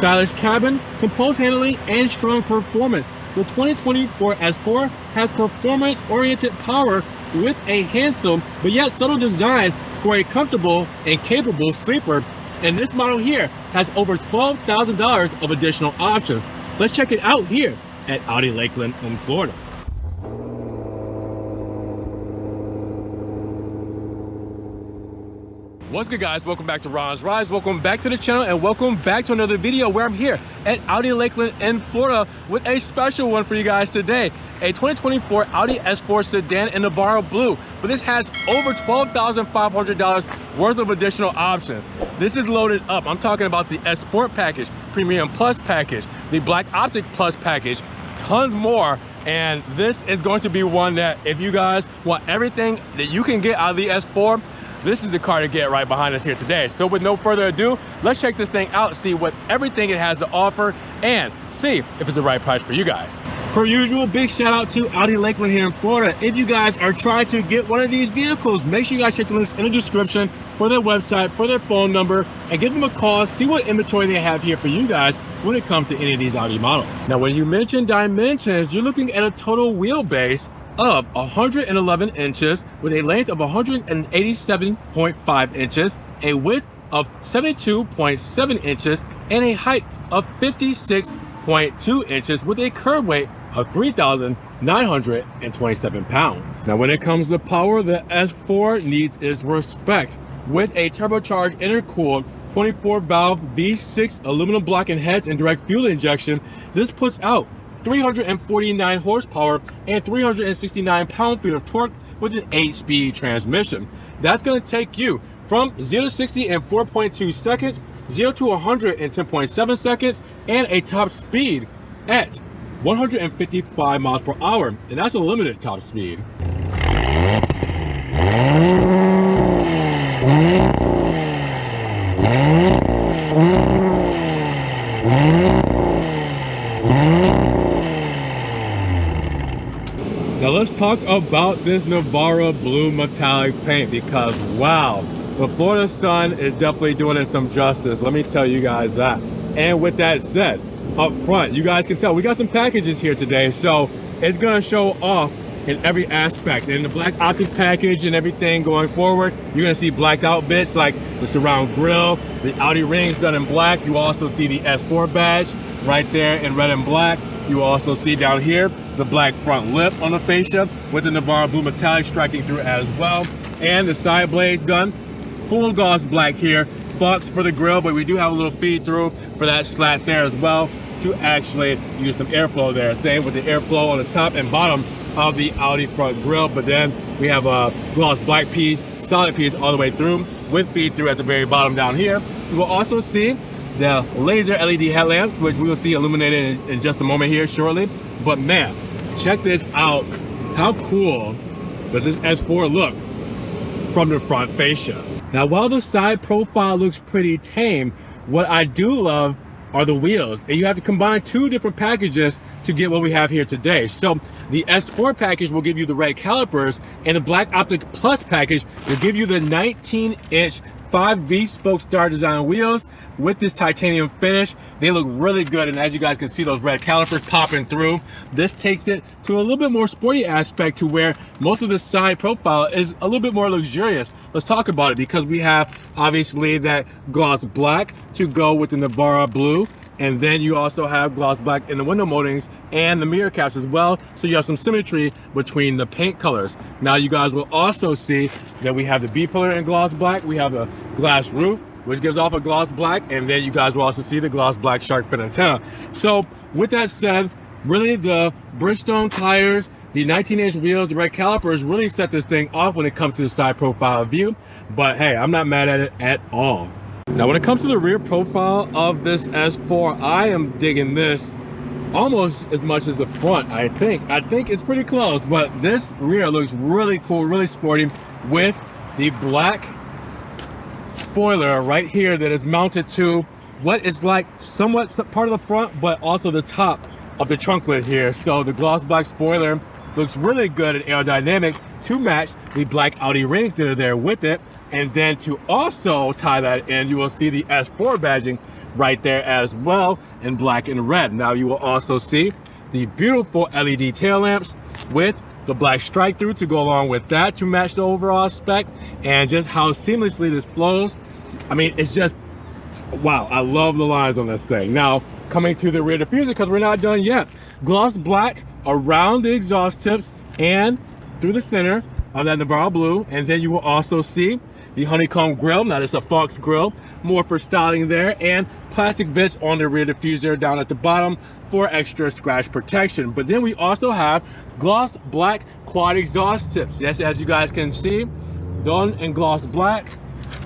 stylish cabin, composed handling, and strong performance. The 2024 S4 has performance-oriented power with a handsome but yet subtle design for a comfortable and capable sleeper. And this model here has over $12,000 of additional options. Let's check it out here at Audi Lakeland in Florida. What's good, guys? Welcome back to Ron's Rides. Welcome back to the channel and welcome back to another video where I'm here at Audi Lakeland in Florida with a special one for you guys today. A 2024 Audi S4 sedan in Navarra blue, but this has over $12,500 worth of additional options. This is loaded up. I'm talking about the S Sport package, Premium Plus package, the Black Optic Plus package, tons more. And this is going to be one that if you guys want everything that you can get out of the S4, this is the car to get right behind us here today. So with no further ado, let's check this thing out, see what everything it has to offer, and see if it's the right price for you guys. Per usual, big shout out to Audi Lakeland here in Florida. If you guys are trying to get one of these vehicles, make sure you guys check the links in the description for their website, for their phone number, and give them a call, see what inventory they have here for you guys when it comes to any of these Audi models. Now, when you mention dimensions, you're looking at a total wheelbase of 111 inches with a length of 187.5 inches, a width of 72.7 inches, and a height of 56.2 inches with a curb weight of 3,927 pounds. Now, when it comes to power, the S4 needs its respect. With a turbocharged intercooled 24-valve V6 aluminum block and heads and direct fuel injection, this puts out 349 horsepower and 369 pound-feet of torque with an 8-speed transmission. That's going to take you from 0 to 60 in 4.2 seconds, 0 to 100 in 10.7 seconds, and a top speed at 155 miles per hour, and that's a limited top speed. Now let's talk about this Navarra blue metallic paint, because wow, the Florida sun is definitely doing it some justice. Let me tell you guys that. And with that said, up front, you guys can tell we got some packages here today, so it's gonna show off in every aspect. In the Black Optic package and everything going forward, you're gonna see blacked out bits like the surround grille, the Audi rings done in black. You also see the S4 badge right there in red and black. You also see down here the black front lip on the fascia with the Navarra blue metallic striking through as well. And the side blades done full gloss black here. Box for the grille, but we do have a little feed through for that slat there as well to actually use some airflow there. Same with the airflow on the top and bottom of the Audi front grille, but then we have a gloss black piece, solid piece all the way through with feed through at the very bottom down here. You will also see the laser LED headlamp, which we will see illuminated in just a moment here shortly. But man, check this out. How cool does this S4 look from the front fascia? Now, while the side profile looks pretty tame, what I do love are the wheels, and you have to combine two different packages to get what we have here today. So the S Sport package will give you the red calipers, and the Black Optic Plus package will give you the 19-inch 5V spoke star design wheels with this titanium finish. They look really good, and as you guys can see, those red calipers popping through. This takes it to a little bit more sporty aspect to where most of the side profile is a little bit more luxurious. Let's talk about it, because we have obviously that gloss black to go with the Navarra blue, and then you also have gloss black in the window moldings and the mirror caps as well, so you have some symmetry between the paint colors. Now you guys will also see that we have the B pillar in gloss black, we have a glass roof which gives off a gloss black, and then you guys will also see the gloss black shark fin antenna. So with that said, really the Bridgestone tires, the 19-inch wheels, the red calipers really set this thing off when it comes to the side profile view, but hey, I'm not mad at it at all. Now, when it comes to the rear profile of this S4, I am digging this almost as much as the front. I think it's pretty close, but this rear looks really cool, really sporty, with the black spoiler right here that is mounted to what is like somewhat part of the front, but also the top of the trunk lid here. So the gloss black spoiler looks really good and aerodynamic to match the black Audi rings that are there with it. And then to also tie that in, you will see the S4 badging right there as well in black and red. Now you will also see the beautiful LED tail lamps with the black strike through to go along with that to match the overall spec, and just how seamlessly this flows. I mean, it's just, wow, I love the lines on this thing. Now, coming to the rear diffuser, because we're not done yet. Gloss black around the exhaust tips and through the center of that Navarra blue, and then you will also see the honeycomb grille. Now it's a Fox grille, more for styling there, and plastic bits on the rear diffuser down at the bottom for extra scratch protection. But then we also have gloss black quad exhaust tips. Yes, as you guys can see, done in gloss black.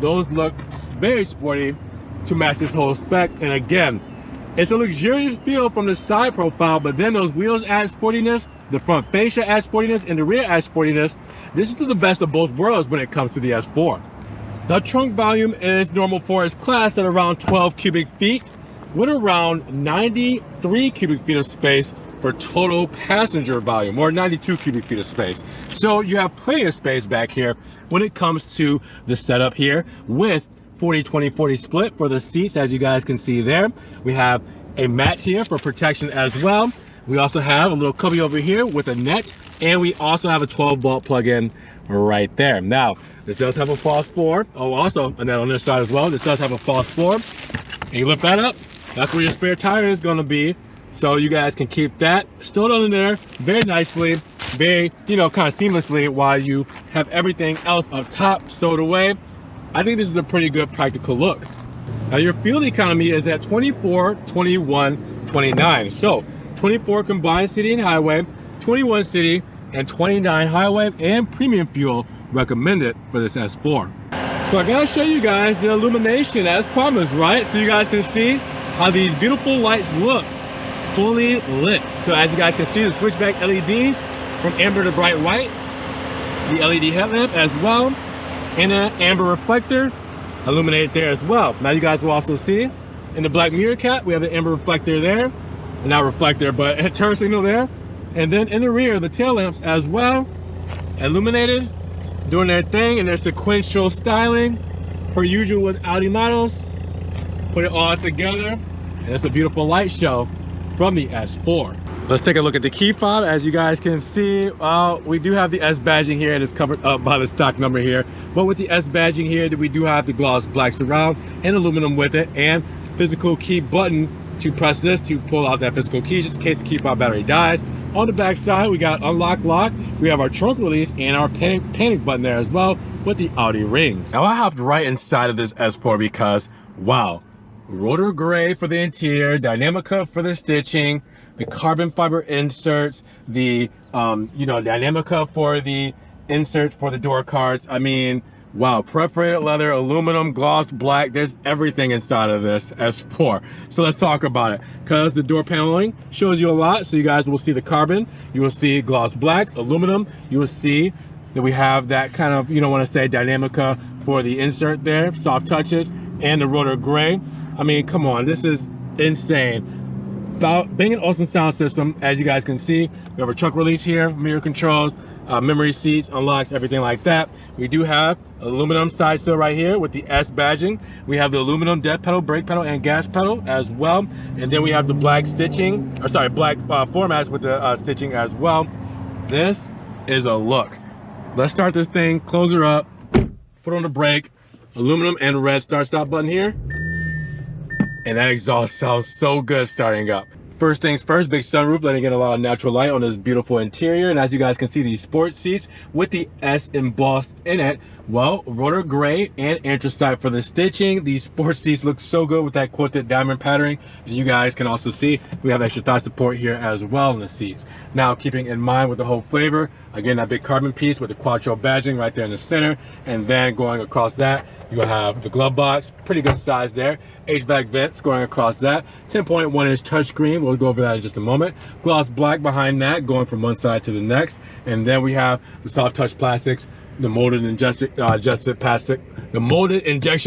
Those look very sporty to match this whole spec. And again, it's a luxurious feel from the side profile, but then those wheels add sportiness, the front fascia adds sportiness, and the rear adds sportiness. This is the best of both worlds when it comes to the S4. The trunk volume is normal for its class at around 12 cubic feet, with around 93 cubic feet of space for total passenger volume, or 92 cubic feet of space. So you have plenty of space back here when it comes to the setup here, with 40-20-40 split for the seats, as you guys can see there. We have a mat here for protection as well. We also have a little cubby over here with a net, and we also have a 12-volt plug-in right there. Now, this does have a false floor. Oh, also a net on this side as well. This does have a false floor. And you lift that up, that's where your spare tire is gonna be. So you guys can keep that stowed under there very nicely, very, kind of seamlessly, while you have everything else up top stowed away. I think this is a pretty good practical look. Now your fuel economy is at 24, 21, 29. So 24 combined city and highway, 21 city, and 29 highway and premium fuel recommended for this S4. So I gotta show you guys the illumination as promised, right? So you guys can see how these beautiful lights look fully lit. So as you guys can see, the switchback LEDs from amber to bright white, the LED headlamp as well, and an amber reflector illuminated there as well. Now you guys will also see in the black mirror cap, we have the amber reflector there, not reflector, but a turn signal there. And then in the rear, the tail lamps as well, illuminated, doing their thing, and their sequential styling, per usual with Audi models. Put it all together, and it's a beautiful light show from the S4. Let's take a look at the key fob. As you guys can see, we do have the S badging here, and it's covered up by the stock number here. But with the S badging here, we do have the gloss black surround and aluminum with it, and physical key button to press this to pull out that physical key, just in case the key fob battery dies. On the back side, we got unlock lock. We have our trunk release and our panic button there as well with the Audi rings. Now I hopped right inside of this S4 because, wow, rotor gray for the interior, Dynamica for the stitching, the carbon fiber inserts, the Dynamica for the inserts for the door cards. I mean, wow, perforated leather, aluminum, gloss black, there's everything inside of this S4. So let's talk about it, because the door paneling shows you a lot. So you guys will see the carbon, you will see gloss black, aluminum, you will see that we have that kind of, want to say Dynamica for the insert there, soft touches, and the rotor gray. I mean, come on, this is insane. Bang & Olufsen sound system, as you guys can see. We have our trunk release here, mirror controls, memory seats, unlocks, everything like that. We do have aluminum side sill right here with the S badging. We have the aluminum dead pedal, brake pedal, and gas pedal as well. And then we have the black stitching, black floor mats with the stitching as well. This is a look. Let's start this thing, close her up, foot on the brake, aluminum and red start-stop button here. And that exhaust sounds so good starting up. First things first, big sunroof, letting in a lot of natural light on this beautiful interior. And as you guys can see, these sport seats with the S embossed in it. Well, rotor gray and anthracite for the stitching. These sport seats look so good with that quilted diamond patterning. And you guys can also see we have extra thigh support here as well in the seats. Now, keeping in mind with the whole flavor, again, that big carbon piece with the Quattro badging right there in the center. And then going across that, you have the glove box, pretty good size there. HVAC vents going across that. 10.1 inch touchscreen, we'll go over that in just a moment. Gloss black behind that, going from one side to the next. And then we have the soft touch plastics the molded injection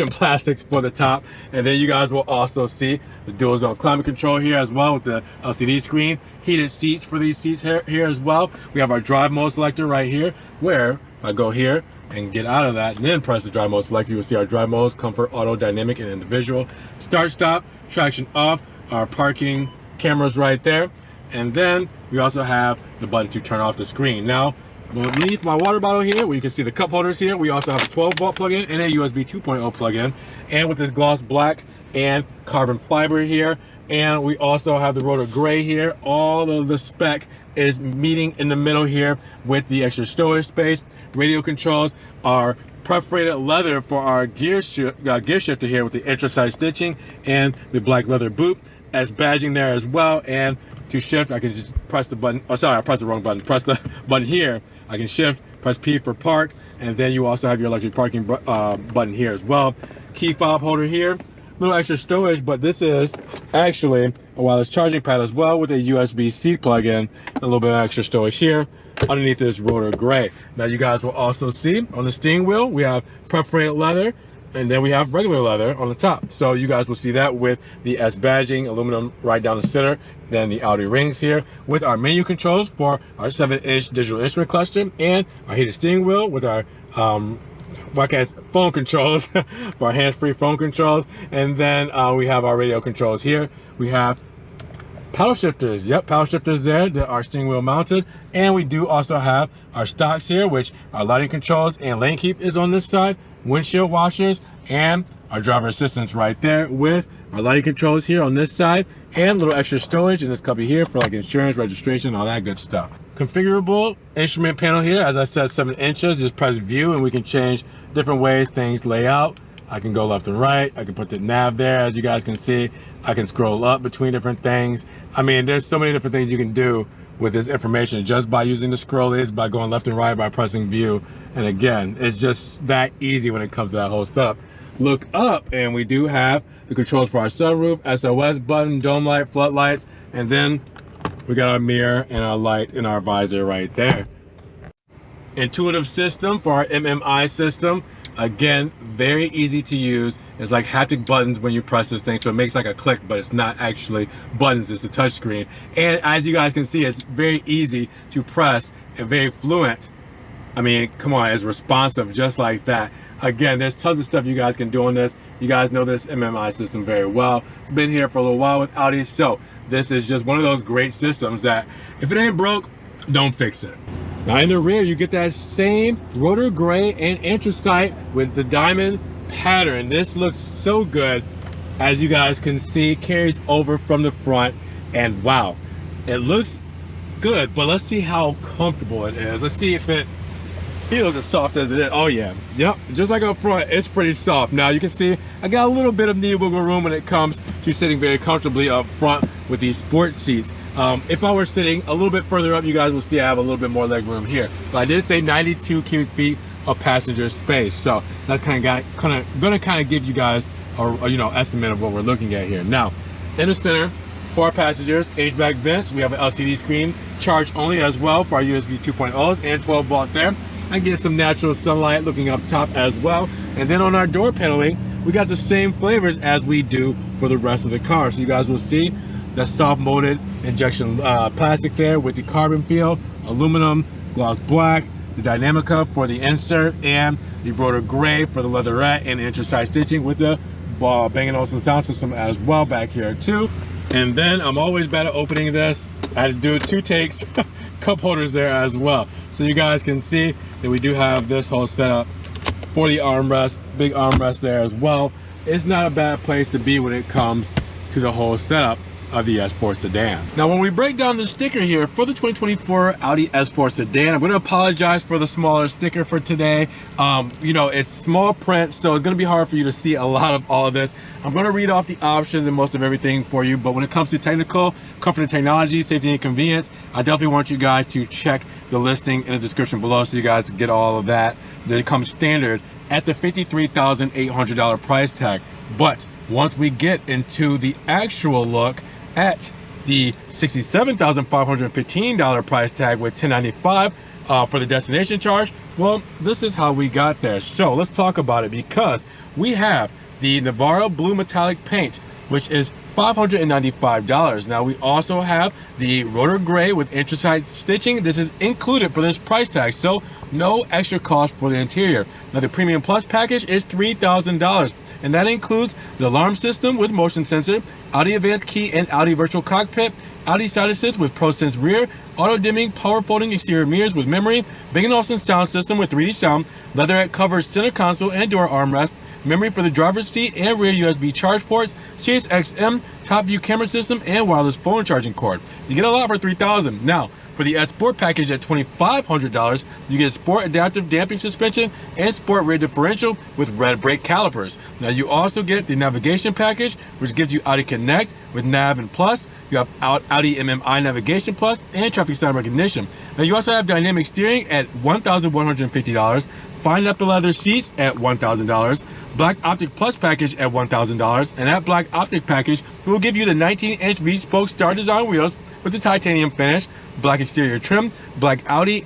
plastics for the top. And then you guys will also see the dual zone climate control here as well with the LCD screen. Heated seats for these seats here as well. We have our drive mode selector right here, where I go here and get out of that and then press the drive mode selector. You'll see our drive modes: comfort, auto, dynamic, and individual. Start, stop, traction off, our parking cameras right there. And then we also have the button to turn off the screen. Now, beneath my water bottle here, where you can see the cup holders here, we also have a 12-volt plug-in and a USB 2.0 plug-in. And with this gloss black and carbon fiber here, and we also have the rotor gray here. All of the spec is meeting in the middle here with the extra storage space. Radio controls are perforated leather for our gear shifter here with the intra-side stitching and the black leather boot as badging there as well. And to shift, I can just press the button. Oh, sorry, I pressed the wrong button. Press the button here. I can shift, press P for park, and then you also have your electric parking button here as well. Key fob holder here. Little extra storage, but this is actually a wireless charging pad as well with a USB-C plug-in. A little bit of extra storage here underneath this rotor gray. Now you guys will also see on the steering wheel, we have perforated leather, and then we have regular leather on the top. So you guys will see that with the S badging, aluminum right down the center, then the Audi rings here with our menu controls for our 7-inch digital instrument cluster and our heated steering wheel with our phone controls for our hands-free phone controls. And then we have our radio controls here. We have paddle shifters. Yep, paddle shifters there that are steering wheel mounted. And we do also have our stocks here, which our lighting controls and lane keep is on this side, windshield washers, and our driver assistance right there with our lighting controls here on this side, and a little extra storage in this cubby here for like insurance, registration, all that good stuff. Configurable instrument panel here, as I said, 7 inches. Just press view and we can change different ways things lay out. I can go left and right. I can put the nav there, as you guys can see. I can scroll up between different things. I mean, there's so many different things you can do with this information just by using the scroll aids, by going left and right, by pressing view. And again, it's just that easy when it comes to that whole setup. Look up, and we do have the controls for our sunroof, SOS button, dome light, floodlights, and then we got our mirror and our light in our visor right there. Intuitive system for our MMI system. Again, very easy to use. It's like haptic buttons when you press this thing, so it makes like a click, but it's not actually buttons, it's the touch screen. And as you guys can see, it's very easy to press and very fluent. I mean, come on, it's responsive just like that. Again, there's tons of stuff you guys can do on this. You guys know this MMI system very well. It's been here for a little while with Audi, so this is just one of those great systems that if it ain't broke, don't fix it. Now in the rear, you get that same rotor gray and anthracite with the diamond pattern. This looks so good. As you guys can see, carries over from the front, and wow, it looks good, but let's see how comfortable it is. Let's see if it feels as soft as it is. Oh yeah, yep, just like up front, it's pretty soft. Now you can see I got a little bit of knee wiggle room when it comes to sitting very comfortably up front with these sport seats. If I were sitting a little bit further up, you guys will see I have a little bit more leg room here. But I did say 92 cubic feet of passenger space, so that's gonna give you guys a estimate of what we're looking at here. Now, in the center, for our passengers, HVAC vents. We have an LCD screen, charge only as well for our USB 2.0s and 12 volt there. I get some natural sunlight looking up top as well. And then on our door paneling, we got the same flavors as we do for the rest of the car. So you guys will see the soft molded injection plastic there with the carbon feel, aluminum, gloss black, the Dynamica for the insert, and the rotor gray for the leatherette and anthracite stitching with the Bang & Olufsen sound system as well back here too. And then I'm always bad at opening this. I had to do 2 takes. Cup holders there as well. So you guys can see that we do have this whole setup for the armrest, big armrest there as well. It's not a bad place to be when it comes to the whole setup of the S4 sedan. Now when we break down the sticker here for the 2024 Audi S4 sedan, I'm going to apologize for the smaller sticker for today. It's small print, so it's going to be hard for you to see a lot of all of this. I'm going to read off the options and most of everything for you, but when it comes to technical, comfort and technology, safety and convenience, I definitely want you guys to check the listing in the description below so you guys get all of that. They come standard at the $53,800 price tag. But once we get into the actual look at the $67,515 price tag with $1095 for the destination charge. Well, this is how we got there. So let's talk about it, because we have the Navarra Blue Metallic Paint, which is $595. Now we also have the Rotor Gray with anthracite stitching. This is included for this price tag, so no extra cost for the interior. Now the Premium Plus package is $3,000, and that includes the alarm system with motion sensor, Audi Advanced Key and Audi Virtual Cockpit, Audi Side Assist with ProSense Rear, auto dimming, power folding exterior mirrors with memory, Bang & Olufsen sound system with 3D sound, leatherette covers center console and door armrest, memory for the driver's seat and rear USB charge ports, Sirius XM, top view camera system, and wireless phone charging cord. You get a lot for $3,000. Now, for the S Sport package at $2,500, you get Sport adaptive damping suspension and Sport rear differential with red brake calipers. Now you also get the navigation package, which gives you Audi Connect with Nav and Plus. You have Audi MMI Navigation Plus and traffic sign recognition. Now you also have dynamic steering at $1,150, fine upper leather seats at $1,000, Black Optic Plus package at $1,000, and that Black Optic package will give you the 19-inch V-spoke Star Design wheels with the titanium finish, black exterior trim, black Audi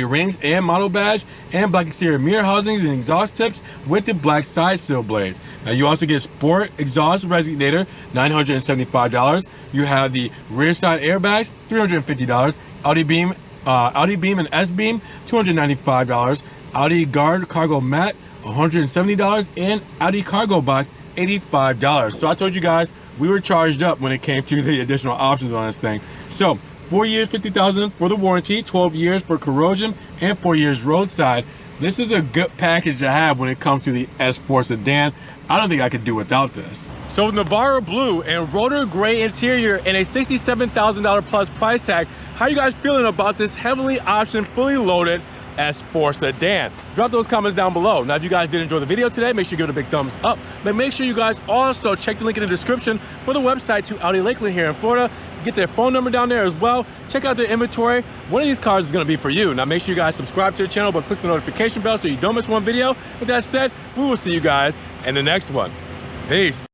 rings and model badge, and black exterior mirror housings and exhaust tips with the black side sill blades. Now you also get Sport exhaust resonator, $975. You have the rear side airbags, $350. Audi Beam and S-Beam, $295. Audi Guard Cargo Mat, $170, and Audi Cargo Box, $85. So I told you guys we were charged up when it came to the additional options on this thing. So 4 years, $50,000 for the warranty, 12 years for corrosion, and 4 years roadside. This is a good package to have when it comes to the S4 sedan. I don't think I could do without this. So with Navarra Blue and Rotor Gray interior and a $67,000 plus price tag, how are you guys feeling about this heavily optioned, fully loaded S4 sedan? Drop those comments down below. Now, if you guys did enjoy the video today, make sure you give it a big thumbs up. But make sure you guys also check the link in the description for the website to Audi Lakeland here in Florida. Get their phone number down there as well. Check out their inventory. One of these cars is going to be for you. Now, make sure you guys subscribe to the channel, but click the notification bell so you don't miss one video. With that said, we will see you guys in the next one. Peace.